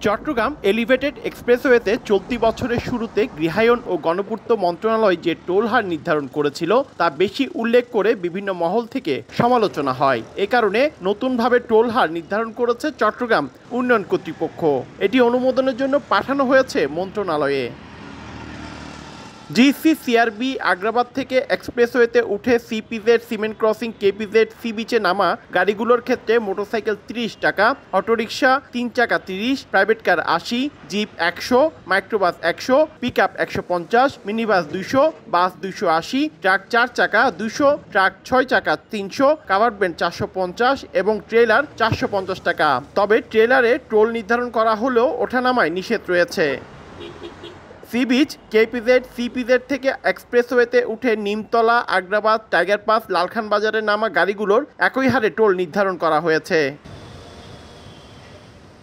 Chittagong elevated এক্সপ্রেসওয়েতে চলতি বছরের শুরুতে গৃহায়ন ও গণপূর্ত মন্ত্রণালয় যে টোল হার নির্ধারণ করেছিল তা বেশি উল্লেখ করে বিভিন্ন মহল থেকে সমালোচনা হয়। এ কারণে নতুনভাবে টোল হার নির্ধারণ করেছে চট্টগ্রাম উন্নয়ন কর্তৃপক্ষ। এটি অনুমোদনের জন্য পাঠানো হয়েছে মন্ত্রণালয়ে। জিসি সিআরবি আগ্রাবাদ থেকে এক্সপ্রেসওয়েতে উঠে সিপিজেড, সিমেন্ট ক্রসিং, কেপিজেড, সি বিচে নামা গাড়িগুলোর ক্ষেত্রে মোটরসাইকেল 30 টাকা, অটোরিকশা 3 চাকা 30, private car 80, jeep 100, microbus 100, pickup 150, minibus 200, bus 280, truck 4 চাকা 200, ট্রাক 6 চাকা 300, কাভার্ড ভ্যান 450 এবং ট্রেলার 450 টাকা। তবে ট্রেলারে টোল নির্ধারণ করা হলেও ওঠানামায় নিষেধ রয়েছে। সি বিচ, কেপিজেড, সিপিজেড থেকে এক্সপ্রেসওয়েতে উঠে নিমতলা, আগ্রাবাদ, টাইগার পাস, লালখান বাজারে নামা গাড়িগুলোর একই হারে টোল নির্ধারণ করা হয়েছে।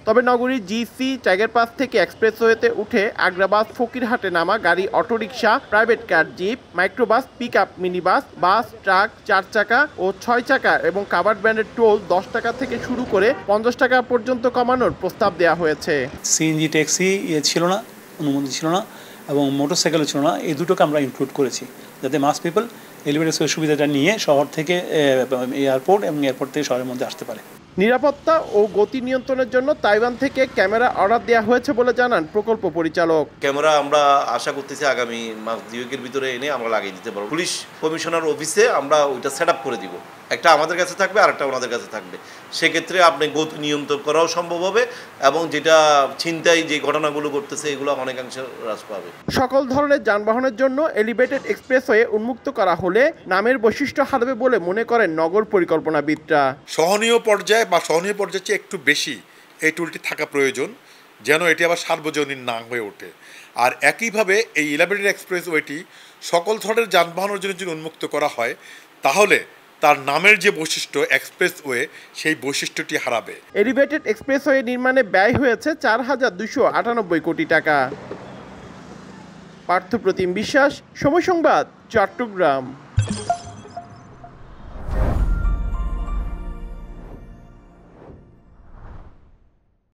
তবে নগরীর জিসি, টাইগার পাস থেকে এক্সপ্রেসওয়েতে উঠে আগ্রাবাদ, ফকিরহাটে নামা গাড়ি, autorickshaw, private car, jeep, microbus, pickup, minibus, bus, truck 4 চাকা ও 6 চাকা এবং কাভার্ড ভ্যানের টোল 10 টাকা থেকে শুরু করে 50 টাকা পর্যন্ত কমানোর প্রস্তাব দেওয়া হয়েছে। সিএনজি ট্যাক্সি ছিল না, অনুমতি ছিল না, এবং মোটরসাইকেলও ছিল না। এই দুটোকে আমরা ইনক্লুড করেছি যাতে মাস পিপল এলিভেটেড সুবিধাটা নিয়ে শহর থেকে এয়ারপোর্ট এবং এয়ারপোর্ট থেকে শহরের মধ্যে আসতে পারে। নিরাপত্তা ও গতি নিয়ন্ত্রণের জন্য তাইওয়ান থেকে ক্যামেরা অর্ডার দেওয়া হয়েছে বলে জানান প্রকল্প পরিচালক। ক্যামেরা আমরা আশা করতেছি আগামী মাস 2-এর ভিতরে এনে আমরা লাগিয়ে দিতে পারবো। পুলিশ কমিশনার অফিসে আমরা ওইটা সেট আপ করে দিব। একটা আমাদের কাছে থাকবে আর একটা ওনাদের কাছে থাকবে। সেক্ষেত্রে আপনি গতি নিয়ন্ত্রণ করাও সম্ভব হবে এবং যেটা ছিনতাই যে ঘটনাগুলো করতেছে এগুলো অনেকাংশে হ্রাস পাবে। সকল ধরনের যানবাহনের জন্য এলিভেটেড এক্সপ্রেসওয়ে উন্মুক্ত করা হলে নামের বৈশিষ্ট্য হারাবে বলে মনে করেন নগর পরিকল্পনাবিদরা। সহনীয় পর্যায়ে বা সহনীয় পর্যায়ের চেয়ে একটু বেশি এই টুলটি থাকা প্রয়োজন, যেন এটি আবার সার্বজনীন না হয়ে ওঠে। আর একইভাবে এই এলিভেটেড এক্সপ্রেসওয়েটি সকল ধরনের যানবাহনের জন্য যদি উন্মুক্ত করা হয় তাহলে তার নামের যে বৈশিষ্ট্য এক্সপ্রেসওয়ে সেই বৈশিষ্ট্যটি হারাবে। এলিভেটেড এক্সপ্রেসওয়ে নির্মাণে ব্যয় হয়েছে 4,298 কোটি টাকা। পার্থপ্রতিম বিশ্বাস, সময় সংবাদ, চট্টগ্রাম।